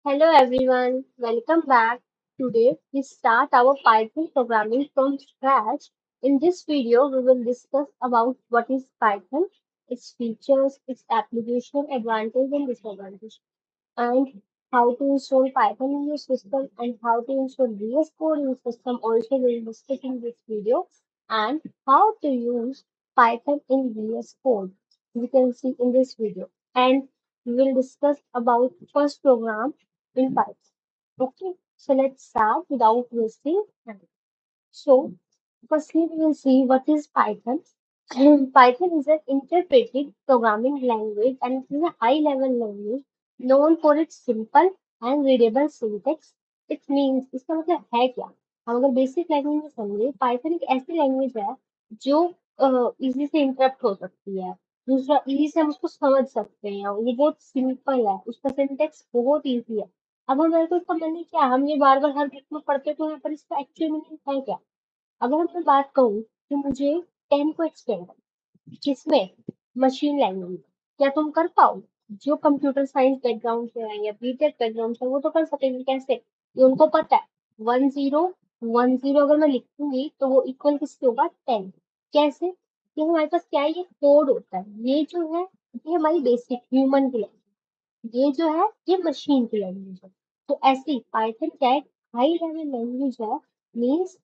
Hello everyone, welcome back. Today we start our Python programming from scratch. In this video, we will discuss about what is Python, its features, its application, advantage and disadvantage, and how to install Python in your system and how to install VS Code in your system. Also, we will discuss in this video and how to use Python in VS Code. You can see in this video, and we will discuss about first program in Python. Okay, so let's start without wasting time. So, firstly, we will see what is Python. Python is an interpreted programming language and it is a high level language known for its simple and readable syntax. It means इसका मतलब है क्या? हम अगर basic language में समझे, Python एक ऐसी लैंग्वेज है जो इजी से इंटरप्ट हो सकती है। दूसरा, इजी से हम उसको समझ सकते हैं, ये बहुत सिंपल है, उसका सिंटेक्स बहुत इजी है। अब हमारे को इसका मीनिंग क्या है? हम ये बार बार हर बुक में पढ़ते तो यहाँ पर इसका एक्चुअल मीनिंग है क्या? अगर मैं बात कहूँ कि मुझे 10 को एक्सपेंड किसमें, मशीन लैंग्वेज में, क्या तुम कर पाओ? जो कंप्यूटर साइंस बैकग्राउंड से है या बीटेक बैकग्राउंड से, वो तो कर सकेंगे। कैसे? ये उनको पता है। 10 10 अगर मैं लिखूंगी तो वो इक्वल किससे होगा? 10। कैसे? कि हमारे पास क्या है, ये कोड होता है, ये जो है ये हमारी बेसिक ह्यूमन की लैंग्वेज, ये जो है ये मशीन की लैंग्वेज है। तो ऐसे ही पाइथन क्या है, हाई लेवल लैंग्वेज है, मीन्स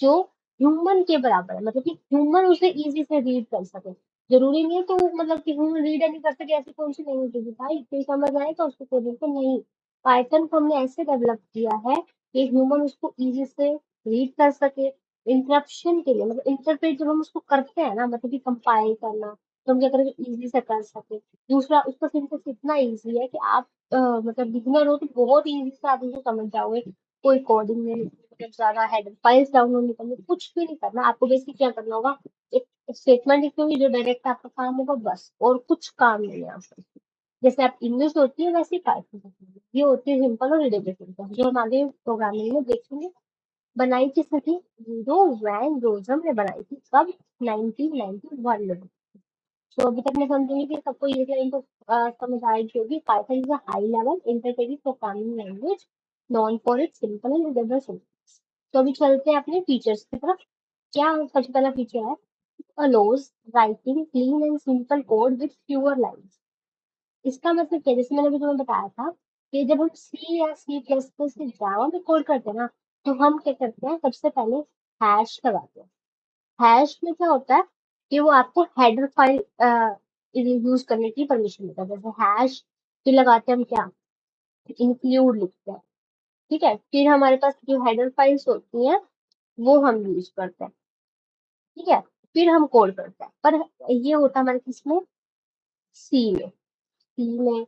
जो ह्यूमन के बराबर है, मतलब कि ह्यूमन उसे इजी से रीड कर सके। जरूरी नहीं है तो मतलब कि ह्यूमन रीड नहीं कर सके, ऐसी कौन सी लैंग्वेज होगी भाई? कोई समझ आए तो उसको कोडिंग को नहीं। पाइथन को हमने ऐसे डेवलप किया है कि ह्यूमन उसको इजी से रीड कर सके। इंटरप्शन के लिए मतलब इंटरप्रेट जब हम उसको करते हैं ना, मतलब कि कंपाइल करना, तो हम क्या करेंगे, इजी से कर सके। दूसरा, उसका सिंटेक्स इतना इजी है कि आप मतलब बिगिनर हो तो बहुत इजी से आप उसको समझ जाओगे। कोई कोडिंग में मतलब ज्यादा हेडर फाइल्स डाउनलोड नहीं करनी, कुछ भी नहीं करना। आपको बेसिक क्या करना होगा, एक स्टेटमेंट लिखनी होगी जो डायरेक्ट आपका काम होगा, बस, और कुछ काम नहीं है आपका। जैसे आप इंग्लिश होती है वैसे ही पाइथन होती है, ये होती है सिंपल और रीडेबल सिंटेक्स, जो हम आगे प्रोग्रामिंग में देखेंगे। बनाई किसने थी? यूरो वैन रोजम ने बनाई थी। कब? 1991 में। तो अभी तक मैं समझूंगी कि सबको ये लाइन तो समझ आएगी होगी। Python is a high level interpretive programming language known for its simple and readable syntax. तो अभी चलते हैं अपने फीचर्स की तरफ। क्या सबसे पहला फीचर है? Allows writing clean and simple code with fewer lines. इसका मतलब क्या है? जैसे मैंने अभी तुम्हें बताया था कि जब हम सी या सी प्लस प्लस या जावा में कोड करते हैं ना, तो हम क्या करते हैं, सबसे पहले हैश लगाते हैं। हैश में क्या होता है कि वो आपको हेडर फाइल यूज करने की परमिशन देता है। जैसे हैश फिर लगाते हैं हम क्या, इंक्लूड लिखते हैं। ठीक है, फिर हमारे पास जो हेडर फाइल्स होती हैं वो हम यूज करते हैं। ठीक है, फिर हम कोड करते हैं। पर ये होता है हमारे किसमें? सी में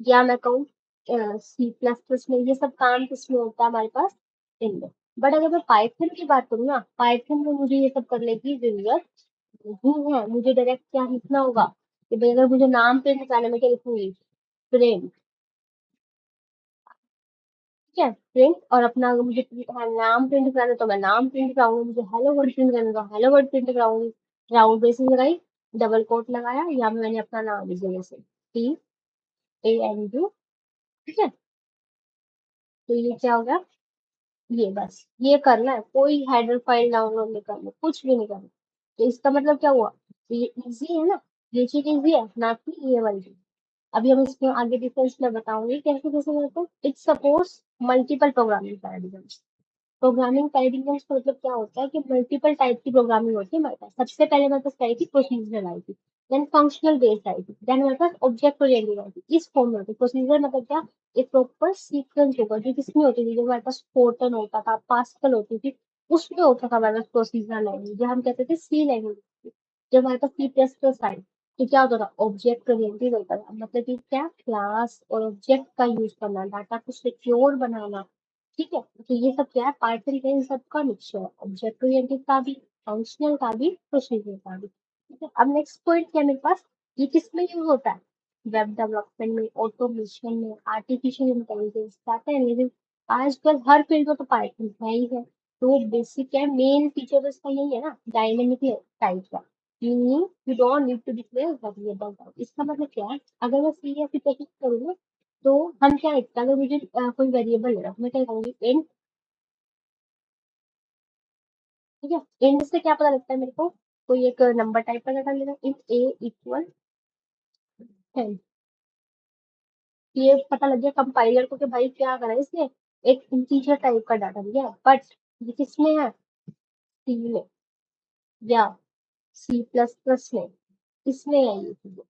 या मैं कहूँ सी प्लस प्लस में। ये सब काम किसमें होता है हमारे पास? इनमें। बट अगर मैं पाइथन की बात करूँ ना, पाइथन में मुझे ये सब करने की जरूरत नहीं है। मुझे डायरेक्ट क्या लिखना होगा कि भाई अगर मुझे नाम प्रिंट करना है, मैं क्या लिखूंगी? प्रिंट। ठीक है, प्रिंट। और अपना अगर मुझे नाम प्रिंट कराना है तो मैं नाम प्रिंट कराऊंगी। मुझे हेलो वर्ड प्रिंट करना है तो हेलो वर्ड प्रिंट कराऊंगी। राउंड ब्रेसिंग लगाई, डबल कोट लगाया, या मैंने अपना नाम लिख दिया जैसे TANU। ठीक है, तो ये क्या हो गया? ये बस ये करना है, कोई हेडर फाइल डाउनलोड नहीं करना, कुछ भी नहीं करना। तो इसका मतलब क्या हुआ? तो ये इजी है ना, ये चीज इजी है ना कि ये वाली चीज। अभी हम इसमें आगे डिफरेंस में बताऊंगी कैसे कैसे करते हैं। It supports multiple programming paradigms. Programming paradigms का मतलब क्या होता है कि मल्टीपल टाइप की प्रोग्रामिंग होती है हमारे पास। सबसे पहले हमारे पास क्या आई थी? प्रोसीजरल आई थी। देन फंक्शनल बेस्ड आई थी। देन हमारे पास ऑब्जेक्ट ओरिएंटेड आई थी। इस फॉर्म में होती प्रोसीजर मतलब क्या? एक प्रॉपर सीक्वेंस होगा, जो किसमें होती थी? जो हमारे पास फोर्टन होता था, पास्कल होती थी, उसमें होता था हमारे पास प्रोसीजरल लैंग्वेज, जो हम कहते थे सी लैंग्वेज। जब हमारे पास सी प्लस प्लस आई तो क्या होता था? ऑब्जेक्ट ओरिएंटेड होता था। मतलब कि क्या, क्लास और ऑब्जेक्ट का यूज करना, डाटा को सिक्योर बनाना। ठीक है, तो ये सब क्या है? पाइथन का इन सब का मिक्सचर है, ऑब्जेक्ट ओरिएंटेड का भी, फंक्शनल का भी, प्रोसीजर का भी। ठीक है, अब नेक्स्ट पॉइंट क्या है मेरे पास? ये किस में यूज होता है? वेब डेवलपमेंट में, ऑटोमेशन में, आर्टिफिशियल इंटेलिजेंस, डाटा एनालिसिस। आजकल हर फील्ड में तो पाइथन है ही है। तो वो बेसिक है, मेन फीचर तो इसका यही है ना, डायनेमिक टाइप का। You don't need to declare variable type. इसका मतलब क्या है? अगर मैं सी या सी करूँ तो हम क्या लिखते हैं, अगर मुझे कोई वेरिएबल है मैं क्या करूंगी, इंट। ठीक है, इंट से क्या पता लगता है मेरे को, कोई एक नंबर टाइप का डाटा लेगा, इंट ए इक्वल 10। ये पता लग गया कंपाइलर को कि भाई क्या करा है इसने, एक इंटीजर टाइप का डाटा दिया है, बट ये किसमें है, सी में या सी प्लस प्लस में, इसमें है ये चीजें।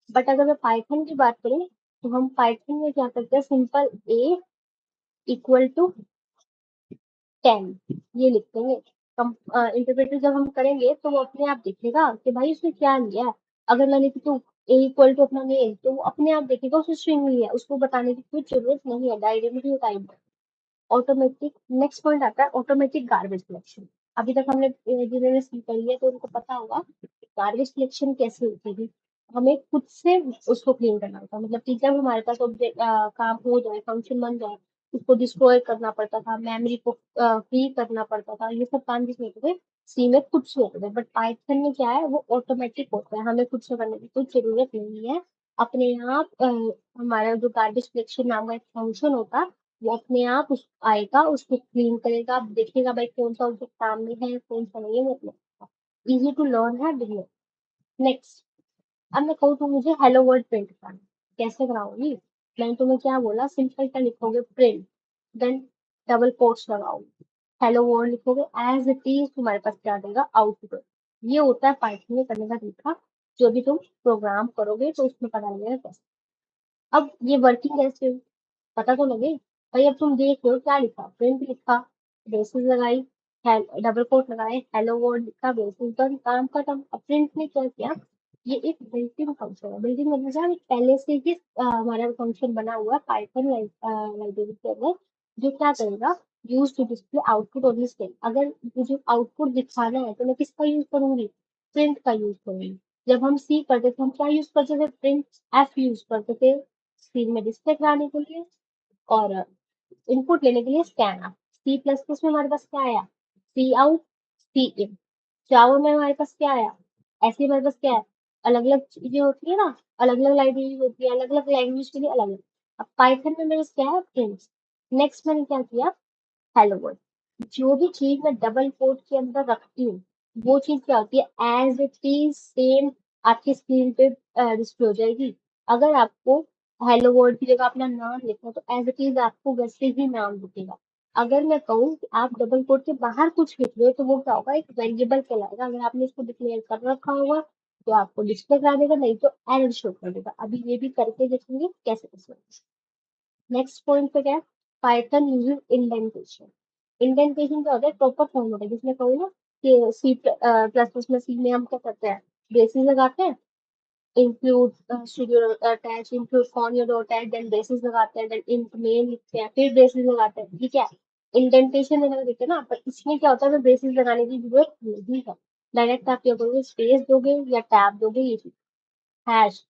बट अगर मैं पाइथन की बात करें, तो हम पाइथन में क्या करते हैं, सिंपल ए इक्वल टू 10 ये लिख देंगे। इंटरप्रेटर जब हम करेंगे तो वो अपने आप देखेगा कि भाई उसने क्या लिया है। अगर मैंने कि तू ए इक्वल टू अपना नेम, तो वो अपने आप देखेगा उसने स्ट्रिंग लिया है, उसको बताने की कोई जरूरत नहीं है, directly type. Automatic, next point आता है ऑटोमेटिक गार्बेज कलेक्शन। अभी तक हमने जिन्होंने सी करी है तो उनको पता होगा गार्बेज कलेक्शन कैसे होती है। हमें खुद से उसको क्लीन करना होता है, मतलब टीचर हमारे पास ऑब्जेक्ट काम हो जाए, फंक्शन बन जाए, उसको डिस्ट्रॉय करना पड़ता था, मेमोरी को फ्री करना पड़ता था, ये सब काम जिसमें होते थे सी में खुद से होते थे। बट पाइथन में क्या है, वो ऑटोमेटिक होता है, हमें खुद से करने की कोई जरूरत नहीं है। अपने आप हमारा जो गार्बेज कलेक्शन नाम का एक फंक्शन होता है, वो अपने आप उस आएगा, उसको क्लीन करेगा, देखेगा भाई कौन सा उसके काम में है कौन सा नहीं है, मतलब इजी टू लर्न है बिगिनर। नेक्स्ट, अब मैं कहूँ तो मुझे हेलो वर्ल्ड प्रिंट करना, कैसे कराऊंगी। मैंने तुम्हें क्या बोला, सिंपल क्या लिखोगे, प्रिंट, देन डबल कोट्स लगाओगे, हेलो वर्ल्ड लिखोगे, एज इट इज तुम्हारे पास क्या देगा, आउटपुट। ये होता है पाइथन में करने का तरीका, जो भी तुम प्रोग्राम करोगे तो उसमें पता लगेगा कैसे। अब ये वर्किंग कैसे हुई, पता तो लगे। भाई अब तुम देख रहे हो क्या लिखा, प्रिंट लिखा, ब्रेसेस लगाई, डबल कोट लगाए, हेलो वर्ल्ड लिखा, ब्रेसेस डन, काम खत्म। अब प्रिंट ने क्या किया, ये एक बिल्ट इन फंक्शन है। बिल्ट इन मतलब क्या है, पहले से ही हमारा फंक्शन बना हुआ है पाइथन लाइब्रेरी के अंदर, जो क्या करेगा, use to display output on the screen. अगर मुझे आउटपुट दिखाना है तो मैं किसका यूज करूंगी, प्रिंट का यूज करूंगी। जब हम सी करते थे हम क्या यूज करते थे, प्रिंट एफ यूज करते थे स्क्रीन में डिस्प्ले कराने के लिए, और इनपुट लेने के लिए scanf. C plus plus में हमारे पास क्या आया, सी आउट, सी इन। जावा में हमारे पास क्या आया, ऐसे हमारे पास क्या है, अलग अलग चीजें होती है ना, अलग अलग लाइब्रेरी होती है, अलग अलग लैंग्वेज के लिए अलग अलग। अब पाइथन में मेरे पास क्या है, प्रिंट्स। नेक्स्ट मैंने क्या किया, हेलो वर्ल्ड। जो भी चीज मैं डबल कोट के अंदर रखती हूँ, वो चीज क्या होती है, एज इट इज सेम आपकी स्क्रीन पे डिस्प्ले हो जाएगी। अगर आपको हेलो वर्ल्ड की जगह अपना नाम लिखना है, तो एज इट इज आपको वैसे ही नाम दिखेगा। अगर मैं कहूँ कि आप डबल कोट के बाहर कुछ लिख रहे हो, तो वो क्या होगा, एक वेरिएबल कहलाएगा। अगर आपने इसको डिक्लेयर कर रखा होगा तो आपको डिस्प्ले करा देगा, नहीं तो एरर शो कर देगा। अभी ये भी करके देखेंगे कैसे कैसे। नेक्स्ट पॉइंट पे क्या है, पाइथन यूजिंग इंडेंटेशन। इंडेंटेशन क्या होता है, प्रॉपर फॉर्मेट है, जिसमें कहूँ ना कि सी प्लस प्लस में, सी में हम क्या करते हैं, ब्रेसेस लगाते हैं, include studio attach, include phone your dot attach, then braces लगाते हैं, देन इंट मेन लिखते हैं, फिर ब्रेसेस लगाते हैं, ठीक है। इंडेंटेशन लगाना देखते हैं ना, पर इसमें क्या होता है, ब्रेसेस लगाने की जरूरत नहीं है। डायरेक्ट आप क्या करोगे, स्पेस दोगे या टैब दोगे, ये चीज। हैश,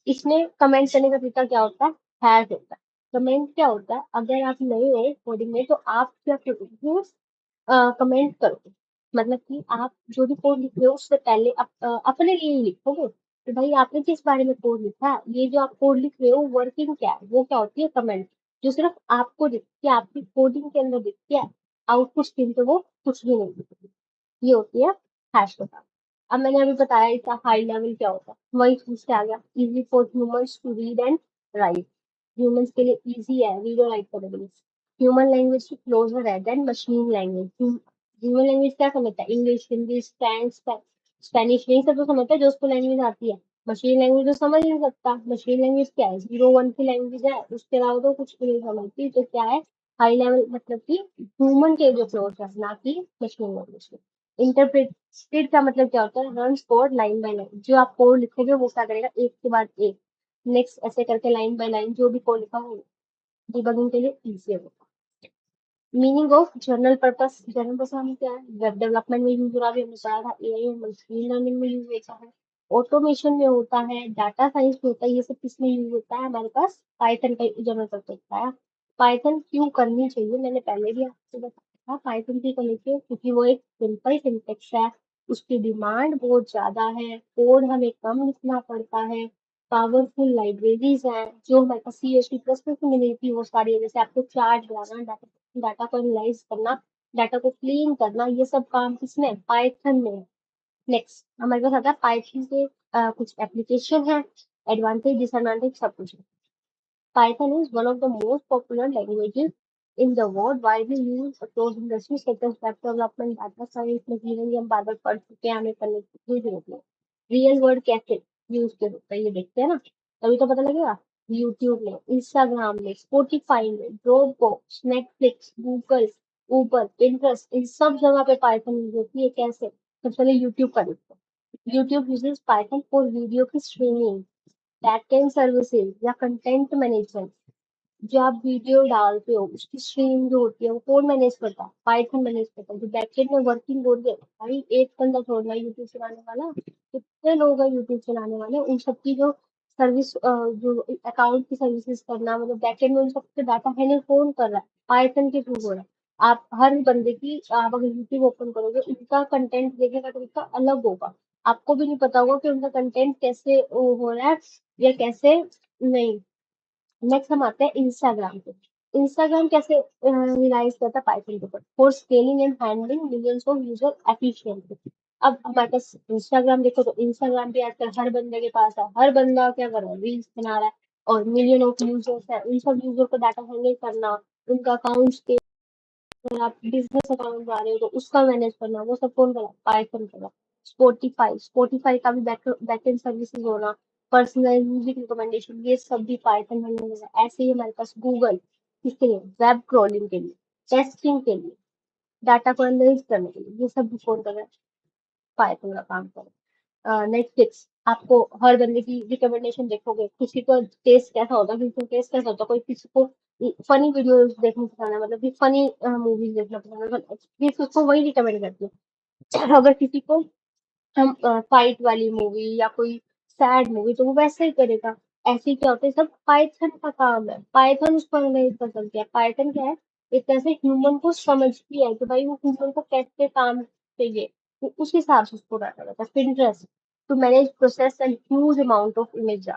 इसमें कमेंट करने का तरीका क्या होता है, हैश होता है। कमेंट क्या होता है, अगर आप नए हो कोडिंग में तो आप क्या करोगे, कमेंट करोगे, मतलब कि आप जो भी कोड लिख रहे हो उससे पहले अपने लिए ही लिखोगे कि भाई आपने किस बारे में कोड लिखा है, ये जो आप कोड लिख रहे हो वर्किंग क्या है, वो क्या होती है, कमेंट, जो सिर्फ आपको दिखती है, आपकी कोडिंग के अंदर दिखती है, आउटपुट स्क्रीन पे वो कुछ भी नहीं दिखती। ये होती है हैश बता। अब मैंने अभी बताया इसका हाई लेवल क्या होता है, वही पूछ के आ गया, easy for humans to read and write. Humans के लिए इजी है रीड और राइट करने के लिए। ह्यूमन लैंग्वेज की क्लोजर है then machine language. Human language क्या समझता है, इंग्लिश, हिंदी, फ्रेंच, स्पेनिश, यही सब तो समझता है जो उसको लैंग्वेज आती है। मशीन लैंग्वेज तो समझ नहीं सकता, मशीन लैंग्वेज क्या है, 0 1 की लैंग्वेज है, उसके अलावा तो कुछ भी नहीं समझती। तो क्या है, हाई लेवल मतलब कि ह्यूमन के जो क्लोज है, ना कि मशीन लैंग्वेज। इंटरप्रेटेड का मतलब क्या होता है, runs code line by line, जो आप कोड लिखोगे वो क्या करेगा, एक के बाद एक, नेक्स्ट ऐसे करके लाइन बाय लाइन जो भी कोड लिखा हो, डिबगिंग के लिए इजी होगा। Meaning of general purpose, general purpose हमें क्या है, वेब डेवलपमेंट में यूज हो रहा है, अभी हमने पढ़ा था, एआई और मशीन लर्निंग में यूज होता है, ऑटोमेशन में होता है, डाटा साइंस में होता है, ये सब किसमें यूज होता है, हमारे पास पाइथन का जनरल पर्पस होता है। पाइथन क्यों करनी चाहिए, मैंने पहले भी आपको बताया था, पाइथन क्यों करनी चाहिए, क्योंकि वो एक सिंपल सिंटेक्स है, उसकी डिमांड बहुत ज्यादा है, कोड हमें कम लिखना पड़ता है, पावरफुल लाइब्रेरीज हैं जो हमारे पास CSP प्लस में मिली थी, वो सारी है। जैसे आपको चार्ट बनाना, डाटा को एनालाइज करना, डाटा को क्लीन करना, ये सब काम किसमें, पाइथन में। नेक्स्ट हमारे पास आता है पाइथन के कुछ एप्लीकेशन है, एडवांटेज डिसएडवांटेज सब कुछ है। Python is one of the most popular languages in the world, widely used across industries such as web development, data science, machine learning, हम बार बार पढ़ चुके हैं, हमें करने की कोई जरूरत नहीं। रियल वर्ड कैसे यूज के होता है ये देखते हैं ना, तभी तो पता लगेगा। यूट्यूब में, इंस्टाग्राम में, स्पॉटिफाई में, Dropbox, Netflix, Google, Uber, Pinterest, इन सब जगह पे पाइथन यूज होती है। कैसे? सबसे पहले यूट्यूब का देखते हैं। YouTube uses Python for video की स्ट्रीमिंग, बैकएंड सर्विसेज या कंटेंट मैनेजमेंट। जो आप वीडियो डालते हो उसकी स्ट्रीम जो होती है वो कौन मैनेज करता है, पाइथन मैनेज करता है। जो बैकएंड में वर्किंग हो रही है, भाई एक बंदा छोड़ना यूट्यूब चलाने वाला, कितने लोग हैं यूट्यूब चलाने वाले, उन सबकी जो सर्विस, जो अकाउंट की सर्विसेज करना, मतलब बैकएंड में उन सबके डाटा हैंडल कौन कर रहा है, पाइथन के थ्रू हो रहा है। आप हर बंदे की, आप अगर यूट्यूब ओपन करोगे उनका कंटेंट देखने का तरीका अलग होगा। आपको भी नहीं पता होगा कि उनका कंटेंट कैसे वो हो रहा है या कैसे नहीं। नेक्स्ट हम आते हैं इंस्टाग्राम पे। इंस्टाग्राम कैसे रिलाइज करता है पाइथन के ऊपर, for scaling and handling millions of user efficiently. अब हमारे पास इंस्टाग्राम देखो तो इंस्टाग्राम भी आजकल हर बंदे के पास है। हर बंदा क्या कर रहा है, रील्स बना रहा है, और मिलियन ऑफ यूजर्स है। उन सब यूजर को डाटा हैंडल करना, उनका अकाउंट, अगर आप बिजनेस अकाउंट बना रहे हो तो उसका मैनेज करना, वो सब कौन करा, पाइथन करा। स्पॉटिफाई, स्पॉटिफाई का भी बैकएंड सर्विसेज होना, पर्सनल म्यूजिक रिकमेंडेशन, ये सब भी पाइथन में होगा। ऐसे ही हमारे पास गूगल, किसके लिए, वेब क्रॉलिंग के लिए, टेस्टिंग के लिए, डाटा को एनालाइज करने के लिए, ये सब भी कौन कर रहा है, पाइथन का काम कर रहा है। नेटफ्लिक्स, आपको हर बंदे की रिकमेंडेशन देखोगे, किसी का टेस्ट कैसा होता है, किसी का टेस्ट कैसा होता है, कोई किसी को फनी वीडियोस देखना पसंद है, मतलब कि फनी मूवीज देखना पसंद है, तो Netflix उसको वही रिकमेंड करती है। अगर किसी को हम फाइट वाली मूवी या कोई सैड मूवी, तो वो वैसे ही करेगा। ऐसे ही क्या होता है, सब पाइथन का काम है, पाइथन उसको एनालाइज कर सकती है। पाइथन क्या है, एक तरह से ह्यूमन को समझती है कि भाई वो ह्यूमन को कैसे काम चाहिए, तो उस हिसाब से उसको डाटा रहता है। Pinterest to manage process and huge amount of image.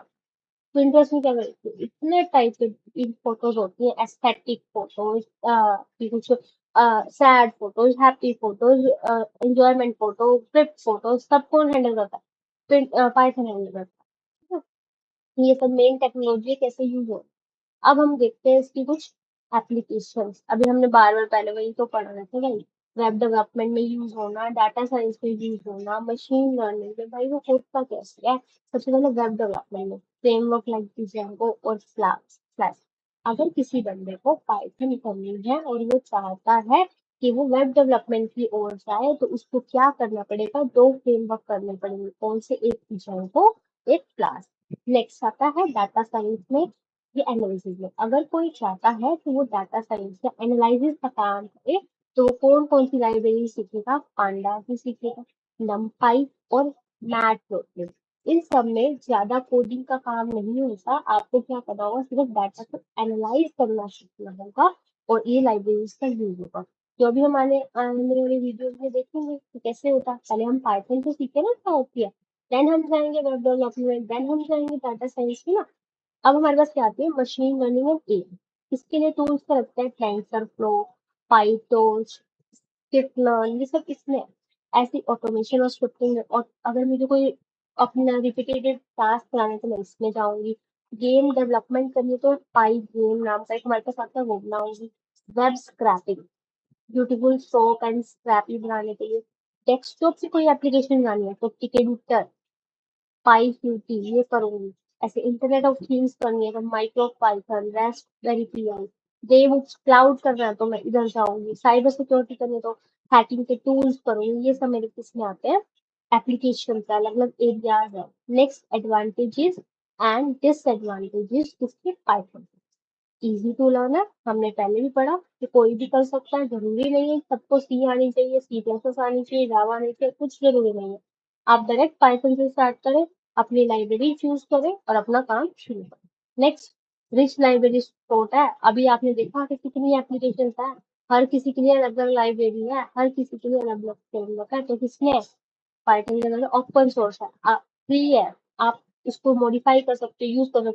Pinterest में क्या करते हैं, इतने टाइप के फोटोज होती हैं, एस्थेटिक फोटोज, कुछ sad photos, happy photos, enjoyment photo, trip photos, सब कौन हैंडल करता है, पाइथन हैंडल करता है। ये सब मेन टेक्नोलॉजी कैसे यूज हो। अब हम देखते हैं इसकी कुछ एप्लीकेशंस। अभी हमने बार बार पहले वही तो पढ़ रहे थे भाई, वेब डेवलपमेंट में यूज होना, डाटा साइंस में यूज होना, मशीन लर्निंग में, भाई वो होता कैसे है। सबसे पहले वेब डेवलपमेंट में फ्रेमवर्क लाइक डिजांगो और फ्लैश फ्लैश। अगर किसी बंदे को पाइथन करनी है और वो चाहता है कि वो वेब डेवलपमेंट की ओर जाए, तो उसको क्या करना पड़ेगा, दो फ्रेमवर्क करने पड़ेंगे। कौन से, एक डिजांगो, एक फ्लैश। नेक्स्ट आता है डाटा साइंस में, ये एनालिसिस में। अगर कोई चाहता है कि वो डाटा साइंस या एनालिसिस का काम करे, तो वो कौन कौन सी लाइब्रेरी सीखेगा, पांडा भी सीखेगा, नमपाई और मैटप्लोटलिब। इन सब में ज्यादा कोडिंग का काम नहीं होता, आपको क्या करना होगा, सिर्फ डाटा को एनालाइज करना सीखना होगा, और ये लाइब्रेरीज का यूज होगा। जो भी हमारे आने वाले वीडियोज में देखेंगे कि कैसे होता है। पहले हम पाइथन तो सीखे ना क्या होती है, देन हम जाएंगे वेब डेवलपमेंट, देन हम जाएंगे डाटा साइंस में ना। अब हमारे पास क्या आती है, मशीन लर्निंग एंड एआई। इसके लिए टूल्स का लगता है टेंसरफ्लो, पाइटोच, स्किप लर्न, ये सब इसमें है। ऐसी ऑटोमेशन और स्क्रिप्टिंग। और अगर मुझे कोई अपना रिपीटेटिव टास्क कराने तो मैं इसमें जाऊंगी। गेम डेवलपमेंट करनी है तो पाई गेम नाम का एक हमारे पास आता है, वो बनाऊंगी। Web scraping, beautiful soup and scrapy बनाने के लिए। डेस्कटॉप से कोई एप्लीकेशन बनानी है तो टिकेटर, पाई क्यूटी, ये करूंगी। ऐसे इंटरनेट ऑफ थिंग्स करनी है तो micro Python, rest very PL. DevOps cloud करना है तो मैं इधर जाऊंगी। साइबर सिक्योरिटी करनी है तो हैकिंग के टूल्स करूंगी। ये सब मेरे किस में आते हैं, एप्लीकेशन का अलग अलग एरियाज है। नेक्स्ट एडवांटेजेस एंड डिसएडवांटेजेस किसके, पाइथन। इजी टू लर्न है, हमने पहले भी पढ़ा कि कोई भी कर सकता है, जरूरी नहीं है सबको सी आनी चाहिए, सी प्लस प्लस आनी चाहिए, जावा आनी चाहिए, कुछ जरूरी नहीं है। आप डायरेक्ट पाइथन से स्टार्ट करें, अपनी लाइब्रेरी चूज करें और अपना काम शुरू करें। नेक्स्ट, रिच लाइब्रेरी सपोर्ट है। अभी आपने देखा कि कितनी एप्लीकेशन है, हर किसी के लिए अलग अलग लाइब्रेरी है, हर किसी के लिए अलग अलग फ्रेमवर्क है, तो किसने, पाइथन के अंदर ओपन सोर्स है, फ्री है। आप इसको मॉडिफाई कर सकते हो, यूज कर सकते हो।